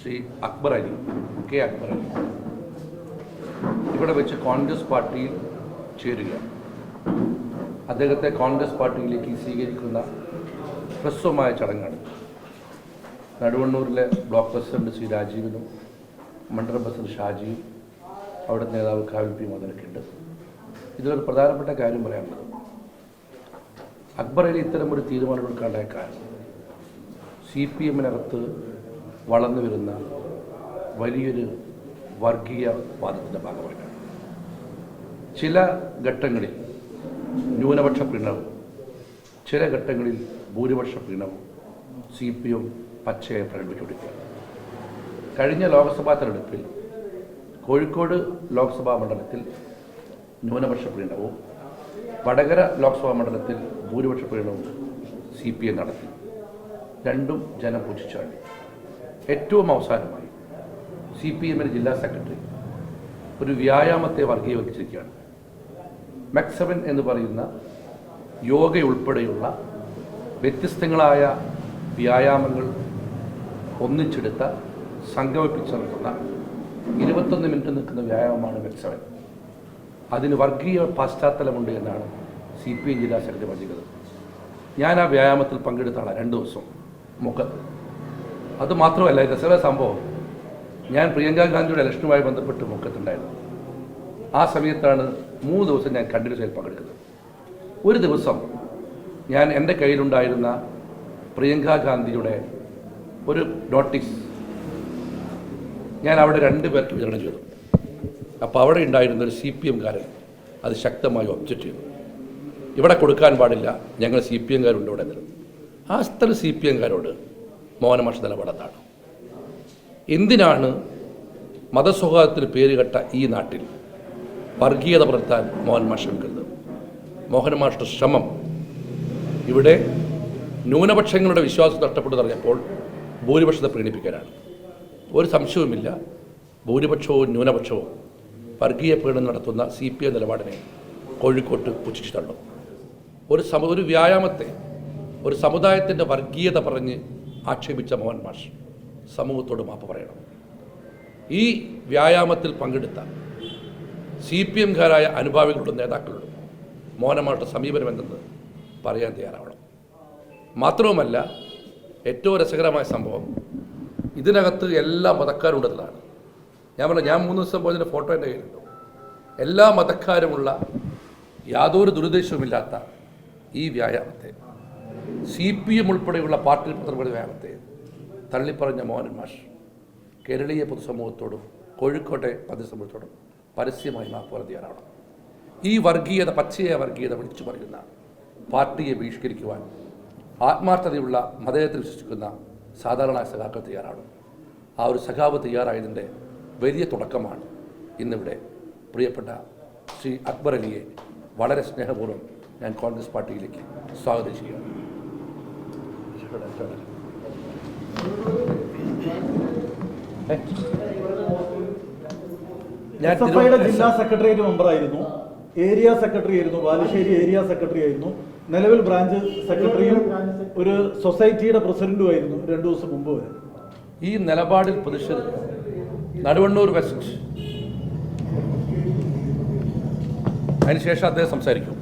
Shri Akbar Ali, K Akbar Ali ഇവിടെ വെച്ച് കോൺഗ്രസ് പാർട്ടിയിൽ ചേരുക, അദ്ദേഹത്തെ കോൺഗ്രസ് പാർട്ടിയിലേക്ക് സ്വീകരിക്കുന്ന ഹ്രസ്വമായ ചടങ്ങാണ്. നടുവണ്ണൂരിലെ ബ്ലോക്ക് പ്രസിഡന്റ് ശ്രീ രാജീവിനും മണ്ഡലം പ്രസിഡന്റ് ഷാജിയും അവിടെ നേതാവ് കാവിൽ പി മുതലൊക്കെയുണ്ട്. ഇതിലൊരു പ്രധാനപ്പെട്ട കാര്യം പറയാനുള്ളത്, അക്ബർ അലി ഇത്തരം ഒരു തീരുമാനമെടുക്കാണ്ടായ കാരണം CPM-നകത്ത് വളർന്നു വരുന്ന വലിയൊരു വർഗീയ വാദത്തിൻ്റെ ഭാഗമായിട്ടാണ്. ചില ഘട്ടങ്ങളിൽ ന്യൂനപക്ഷ പ്രീണനവും ചില ഘട്ടങ്ങളിൽ ഭൂരിപക്ഷ പ്രീണനവും CPM പച്ചയായി പ്രകടിപ്പിച്ചുകൊണ്ടിരിക്കുകയാണ്. കഴിഞ്ഞ ലോക്സഭാ തെരഞ്ഞെടുപ്പിൽ കോഴിക്കോട് ലോക്സഭാ മണ്ഡലത്തിൽ ന്യൂനപക്ഷ പ്രീണനവും വടകര ലോക്സഭാ മണ്ഡലത്തിൽ ഭൂരിപക്ഷ പ്രീണനവും CPM നടത്തി. രണ്ടും ജനം പുച്ഛിച്ചാടി. ഏറ്റവും അവസാനമായി CPM-ന്റെ ജില്ലാ സെക്രട്ടറി ഒരു വ്യായാമത്തെ വർഗീയവൽക്കരിച്ചിരിക്കുകയാണ്. മെക്സവൻ എന്ന് പറയുന്ന യോഗയുൾപ്പെടെയുള്ള വ്യത്യസ്തങ്ങളായ വ്യായാമങ്ങൾ ഒന്നിച്ചെടുത്ത സംഗമിപ്പിച്ച് നടത്തുന്ന 21 മിനിറ്റ് നിൽക്കുന്ന വ്യായാമമാണ് മെക്സവൻ. അതിന് വർഗീയ പശ്ചാത്തലമുണ്ട് എന്നാണ് CPM ജില്ലാ സെക്രട്ടറി പറഞ്ഞത്. ഞാൻ ആ വ്യായാമത്തിൽ പങ്കെടുത്ത ആളാണ് 2 ദിവസം മുഖത്ത്. അതുമാത്രമല്ല, രസകര സംഭവം, ഞാൻ പ്രിയങ്കാ ഗാന്ധിയുടെ ഇലക്ഷനുമായി ബന്ധപ്പെട്ട് മുഖത്തുണ്ടായിരുന്നു. ആ സമയത്താണ് 3 ദിവസം ഞാൻ കണ്ടിന്യൂസ് ആയി പങ്കെടുക്കുന്നത്. ഒരു ദിവസം ഞാൻ എൻ്റെ കയ്യിലുണ്ടായിരുന്ന പ്രിയങ്കാ ഗാന്ധിയുടെ ഒരു നോട്ടീസ് ഞാൻ അവിടെ 2 പേർക്ക് വിതരണം ചെയ്തു. അപ്പോൾ അവിടെ ഉണ്ടായിരുന്ന ഒരു CPM-കാരൻ അത് ശക്തമായി ഒബ്ജക്റ്റ് ചെയ്തു. ഇവിടെ കൊടുക്കാൻ പാടില്ല, ഞങ്ങൾ CPM-കാരുണ്ട് ഇവിടെ നിന്ന്. ആ സ്ഥലം CPM-കാരോട് മോഹനമാഷ് നിലപാടെന്താണ്? എന്തിനാണ് മതസൗഹാർദ്ദത്തിന് പേരുകെട്ട ഈ നാട്ടിൽ വർഗീയത പുലർത്താൻ മോഹൻമാഷ് ശ്രമിക്കുന്നത്? മോഹൻമാഷിൻ്റെ ശ്രമം ഇവിടെ ന്യൂനപക്ഷങ്ങളുടെ വിശ്വാസം നഷ്ടപ്പെട്ടു പറഞ്ഞപ്പോൾ ഭൂരിപക്ഷത്തെ പ്രീണിപ്പിക്കാനാണ്. ഒരു സംശയവുമില്ല, ഭൂരിപക്ഷവും ന്യൂനപക്ഷവും വർഗീയ പീഡനം നടത്തുന്ന CPM നിലപാടിനെ കോഴിക്കോട്ട് പുച്ഛിച്ചു തള്ളും. ഒരു വ്യായാമത്തെ, ഒരു സമുദായത്തിൻ്റെ വർഗീയത പറഞ്ഞ് ആക്ഷേപിച്ച മോഹൻമാഷ് സമൂഹത്തോട് മാപ്പ് പറയണം. ഈ വ്യായാമത്തിൽ പങ്കെടുത്ത CPM-കാരായ അനുഭാവികളുടെ നേതാക്കളോടും മോഹൻമാഷിൻ്റെ സമീപനം എന്തെന്ന് പറയാൻ തയ്യാറാവണം. മാത്രവുമല്ല, ഏറ്റവും രസകരമായ സംഭവം, ഇതിനകത്ത് എല്ലാ മതക്കാരും ഉണ്ടെന്നതാണ്. ഞാൻ 3 ദിവസം പോയതിൻ്റെ ഫോട്ടോ എൻ്റെ കയ്യിലുണ്ട്. എല്ലാ മതക്കാരുമുള്ള യാതൊരു ദുരുദ്ദേശവുമില്ലാത്ത ഈ വ്യായാമത്തെ, CPM ഉൾപ്പെടെയുള്ള പാർട്ടി പത്രങ്ങളുടെ വ്യായാമത്തെ തള്ളിപ്പറഞ്ഞ മോഹൻമാഷ് കേരളീയ പൊതുസമൂഹത്തോടും കോഴിക്കോട്ടെ പൊതുസമൂഹത്തോടും പരസ്യമായി മാപ്പ് പറയാനാവണം. ഈ വർഗീയത, പച്ചയായ വർഗീയത വിളിച്ചു പറയുന്ന പാർട്ടിയെ ബഹിഷ്കരിക്കുവാൻ ആത്മാർത്ഥതയുള്ള മതേതരത്തിൽ വിശ്വസിക്കുന്ന സാധാരണ സഖാക്കൾ തയ്യാറാണ്. ആ ഒരു സഖാവ് തയ്യാറായതിൻ്റെ വലിയ തുടക്കമാണ് ഇന്നിവിടെ പ്രിയപ്പെട്ട ശ്രീ അക്ബർ അലിയെ വളരെ സ്നേഹപൂർവ്വം ഞാൻ കോൺഗ്രസ് പാർട്ടിയിലേക്ക് സ്വാഗതം ചെയ്യുകയാണ്. ഞാൻ ജില്ലാ സെക്രട്ടേറിയറ്റ് മെമ്പറായിരുന്നു, ഏരിയ സെക്രട്ടറി ആയിരുന്നു, ബാലുശ്ശേരി ഏരിയ സെക്രട്ടറി ആയിരുന്നു, നിലവിൽ ബ്രാഞ്ച് സെക്രട്ടറിയും ഒരു സൊസൈറ്റിയുടെ പ്രസിഡന്റുമായിരുന്നു 2 ദിവസം മുമ്പ് വരെ. ഈ നിലപാടിൽ പ്രതിഷേധിക്കുക. നടുവണ്ണൂർ വെസ്റ്റ്, അതിനുശേഷം അദ്ദേഹം സംസാരിക്കും.